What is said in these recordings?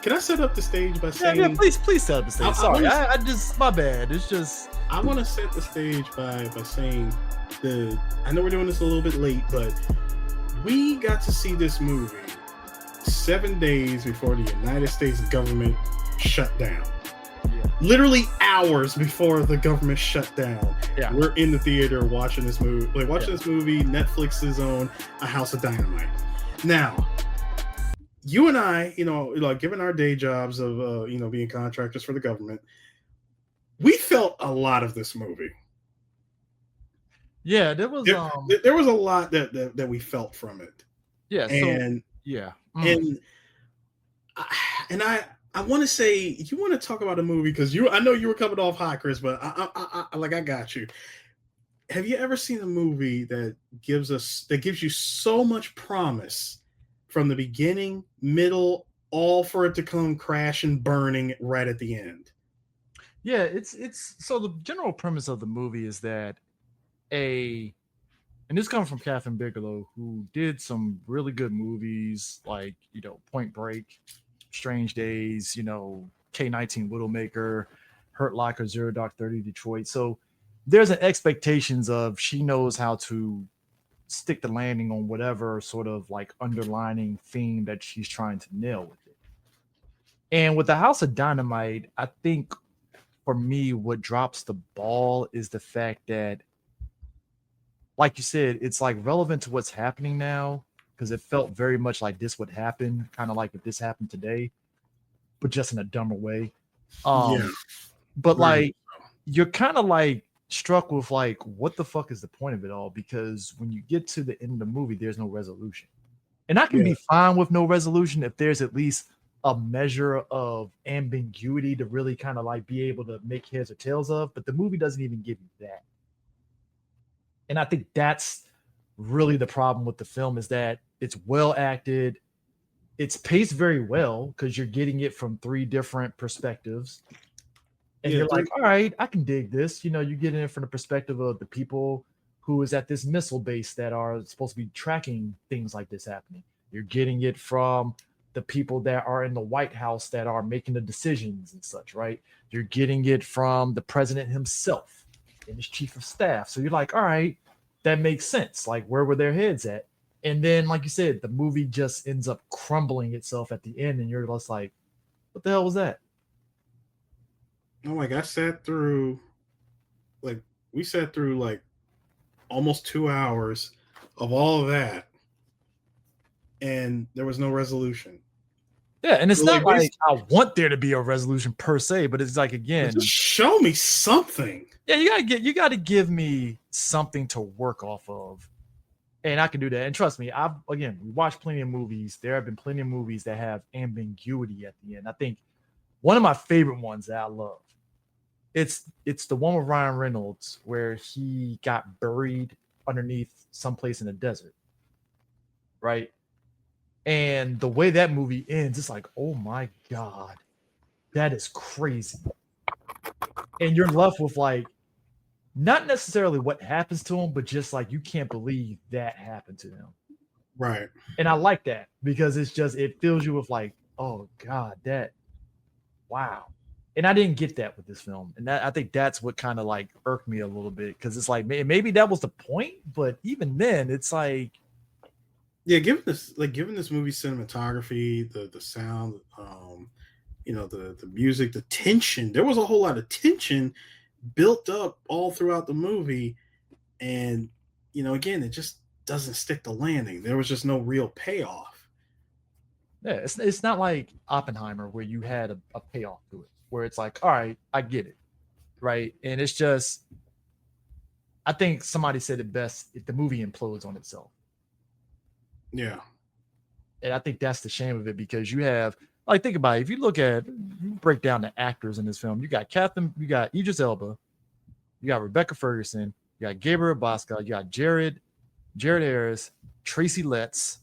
can I set up the stage by Yeah, saying? please set up the stage. Sorry, I just my bad. It's just I want to set the stage by saying I know we're doing this a little bit late, but we got to see this movie 7 days before the United States government shut down. Yeah. Literally hours before the government shut down. Yeah. We're in the theater watching this movie. This movie. Netflix's own A House of Dynamite. Now, you and I, given our day jobs of being contractors for the government, we felt a lot of this movie. Yeah, there was a lot that we felt from it. Yeah, and I want to say, you want to talk about a movie because I know you were coming off hot, Chris, but I got you. Have you ever seen a movie that gives you so much promise from the beginning, middle, all for it to come crashing, burning right at the end? Yeah, it's so the general premise of the movie is that and this comes from Catherine Bigelow, who did some really good movies like, Point Break, Strange Days, K-19 Widowmaker, Hurt Locker, Zero Dark 30, Detroit. So there's an expectations of she knows how to stick the landing on whatever sort of like underlining theme that she's trying to nail with it. And with the House of Dynamite, I think for me, what drops the ball is the fact that, like you said, it's like relevant to what's happening now, because it felt very much like this would happen, kind of like if this happened today, but just in a dumber way. But like, you're kind of like struck with like, what the fuck is the point of it all? Because when you get to the end of the movie, there's no resolution. And I can be fine with no resolution if there's at least a measure of ambiguity to really kind of like be able to make heads or tails of, but the movie doesn't even give you that. And I think that's really the problem with the film, is that it's well acted. It's paced very well because you're getting it from 3 different perspectives. And you're like, all right, I can dig this. You're getting it from the perspective of the people who is at this missile base that are supposed to be tracking things like this happening. You're getting it from the people that are in the White House that are making the decisions and such, right? You're getting it from the president himself and his chief of staff. So you're like, all right, that makes sense. Like, where were their heads at? And then, like you said, the movie just ends up crumbling itself at the end, and you're just like, what the hell was that? Oh, like we sat through like almost 2 hours of all of that, and there was no resolution. Yeah, and it's not like I want there to be a resolution per se, but it's like, again, just show me something. Yeah, you gotta give me something to work off of. And I can do that. And trust me, we watched plenty of movies. There have been plenty of movies that have ambiguity at the end. I think one of my favorite ones that I love, it's the one with Ryan Reynolds where he got buried underneath someplace in the desert, right? And the way that movie ends, it's like, oh my God, that is crazy. And you're left with like, not necessarily what happens to him, but just like, you can't believe that happened to him. Right. And I like that because it fills you with like, oh God, wow. And I didn't get that with this film. And I think that's what kind of like irked me a little bit, because it's like, maybe that was the point, but even then it's like, yeah, given this movie cinematography, the sound, the music, the tension, there was a whole lot of tension built up all throughout the movie, and again, it just doesn't stick the landing. There was just no real payoff. Yeah, it's not like Oppenheimer where you had a payoff to it, where it's like, all right, I get it, right? And it's just, I think somebody said it best, if the movie implodes on itself. Yeah. And I think that's the shame of it, because you have, like, think about it. If you break down the actors in this film, you got Idris Elba, you got Rebecca Ferguson, you got Gabriel Bosca, you got Jared Harris, Tracy Letts,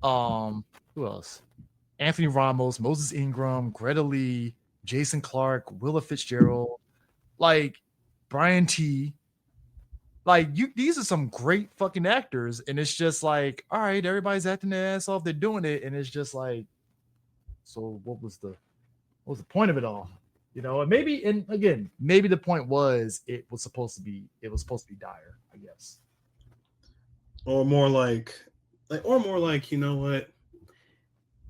who else? Anthony Ramos, Moses Ingram, Greta Lee, Jason Clarke, Willa Fitzgerald, like Brian T. Like, these are some great fucking actors, and it's just like, all right, everybody's acting their ass off, they're doing it, and it's just like, So what was the point of it all? You know, and again, maybe the point was it was supposed to be dire, I guess. Or more like, you know what?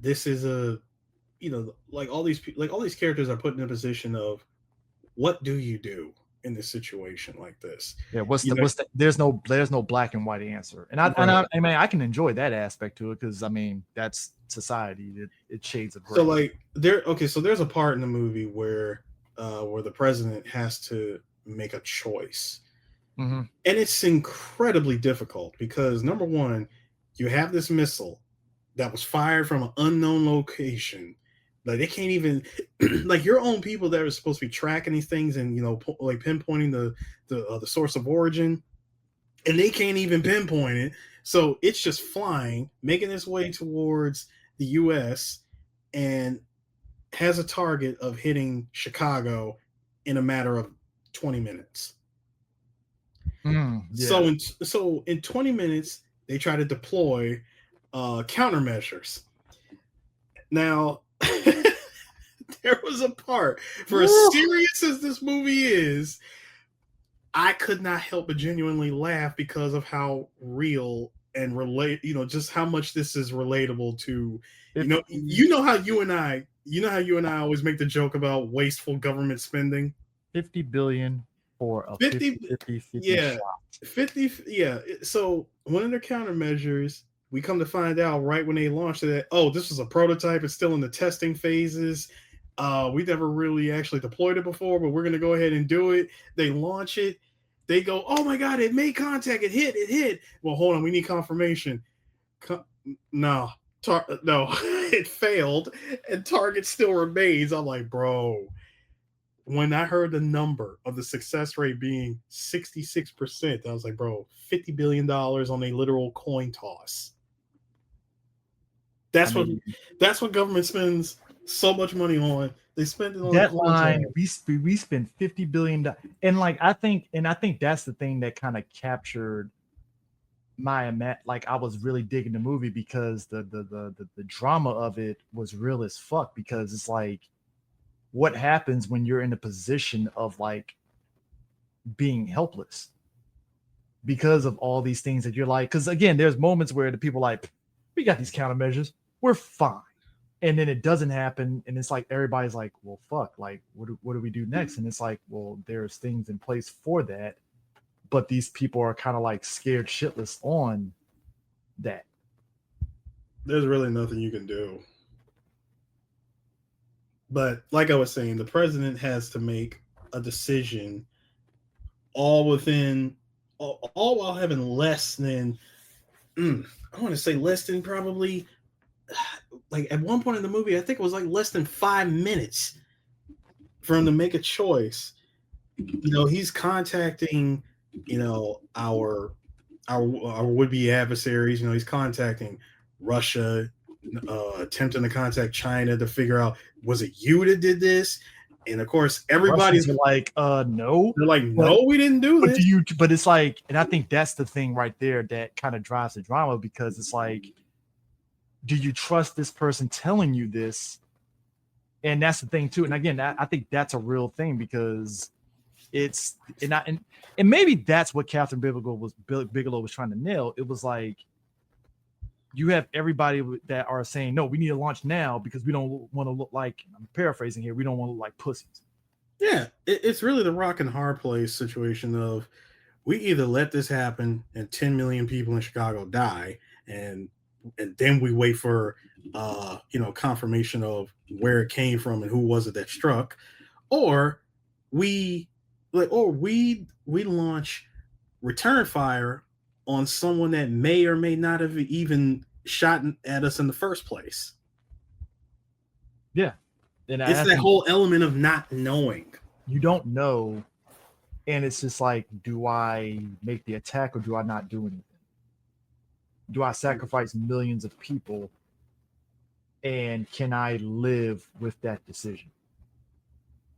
This is a, like all these characters are put in a position of, what do you do in this situation like this? Yeah, You know, there's no black and white answer. I mean I can enjoy that aspect to it because I mean that's society. It shades of so gray. like so there's a part in the movie where the president has to make a choice. Mm-hmm. And it's incredibly difficult because, number one, you have this missile that was fired from an unknown location. Like, they can't even like, your own people that are supposed to be tracking these things and, like, pinpointing the source of origin, and they can't even pinpoint it. So it's just flying, making its way towards the U.S. and has a target of hitting Chicago in a matter of 20 minutes. Yeah. So in 20 minutes, they try to deploy countermeasures. Now, there was a part, for as serious as this movie is, I could not help but genuinely laugh because of how real and just how much this is relatable to, how you and I always make the joke about wasteful government spending. 50 billion for a 50, 50 yeah, shot. 50, yeah. So one of their countermeasures, we come to find out right when they launched it, this was a prototype. It's still in the testing phases. We never really actually deployed it before, but we're going to go ahead and do it. They launch it. They go, oh my God, it made contact. It hit. Well, hold on. We need confirmation. No, it failed, and target still remains. I'm like, bro. When I heard the number of the success rate being 66%, I was like, bro, $50 billion on a literal coin toss. That's what government spends so much money on. They spend it on that line. We spend $50 billion, and I think that's the thing that kind of captured like I was really digging the movie because the drama of it was real as fuck, because it's like, what happens when you're in a position of like being helpless because of all these things that you're like, because again, there's moments where the people are like, we got these countermeasures, we're fine. And then it doesn't happen. And it's like, everybody's like, well, fuck, like, what do we do next? And it's like, well, there's things in place for that. But these people are kind of like scared shitless on that. There's really nothing you can do. But like I was saying, the president has to make a decision all while having less than, I want to say less than probably, like at one point in the movie, I think it was like less than 5 minutes for him to make a choice. He's contacting, our would-be adversaries. He's contacting Russia, attempting to contact China to figure out, was it you that did this? And of course, everybody's like, no. They're like, no, we didn't do this. But it's like, and I think that's the thing right there that kind of drives the drama, because it's like, do you trust this person telling you this? And that's the thing too. And again, I think that's a real thing, because it's and maybe that's what Catherine Bigelow was trying to nail. It was like, you have everybody that are saying, no, we need to launch now because we don't want to look like, I'm paraphrasing here, we don't want to look like pussies. Yeah, it's really the rock and hard place situation of, we either let this happen and 10 million people in Chicago die, and then we wait for confirmation of where it came from and who was it that struck, or we launch return fire on someone that may or may not have even shot at us in the first place. Yeah. And it's that whole element of not knowing. You don't know. And it's just like, do I make the attack or do I not do anything? Do I sacrifice millions of people? And can I live with that decision?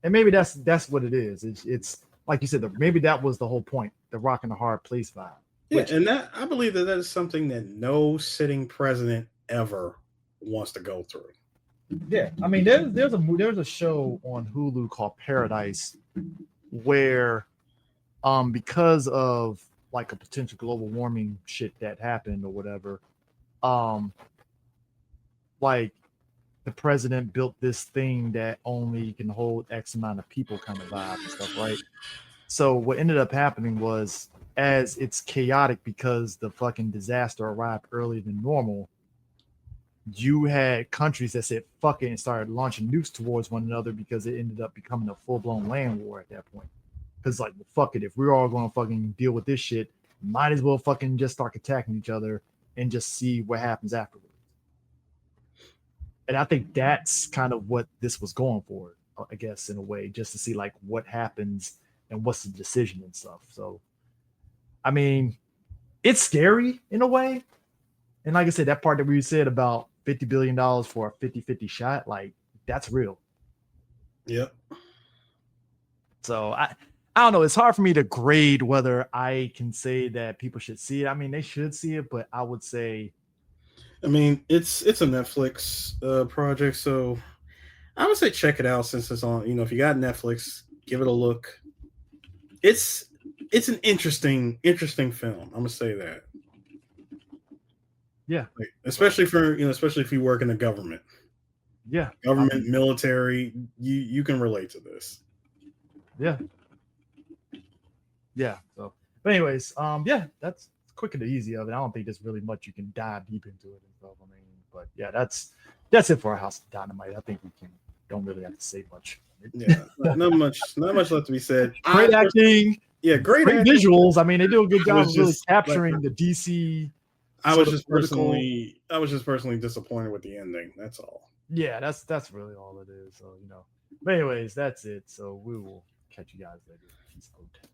And maybe that's what it is. It's like you said, maybe that was the whole point, the rock and the hard place vibe. Yeah, and that, I believe that is something that no sitting president ever wants to go through. Yeah, I mean, there's a show on Hulu called Paradise where, because of like a potential global warming shit that happened or whatever, um, like the president built this thing that only can hold X amount of people, kind of vibe and stuff, right? So what ended up happening was, as it's chaotic because the fucking disaster arrived earlier than normal, you had countries that said fuck it and started launching nukes towards one another because it ended up becoming a full-blown land war at that point. Because like, well, fuck it, if we're all going to fucking deal with this shit, might as well fucking just start attacking each other and just see what happens afterwards. And I think that's kind of what this was going for, I guess, in a way, just to see like what happens and what's the decision and stuff. So, I mean, it's scary in a way. And like I said, that part that we said about $50 billion for a 50-50 shot, like that's real. Yep. So I don't know. It's hard for me to grade whether I can say that people should see it. I mean, they should see it, but I would say, I mean, it's a Netflix project, so I would say check it out since it's on. If you got Netflix, give it a look. It's an interesting film. I'm gonna say that. yeah, Like, especially especially if you work in the government, yeah, government, military, you can relate to this. yeah, yeah. So, but anyways, yeah, that's quick and easy of it. I don't think there's really much you can dive deep into it and stuff. I mean, but yeah, that's it for our House of Dynamite. I think we don't really have to say much. Yeah, not much left to be said. Great acting. Yeah, great visuals. I mean, they do a good job of really capturing like, the DC. I was just personally disappointed with the ending. That's all. Yeah, that's really all it is. So, but anyways, that's it. So we will catch you guys later. Peace out.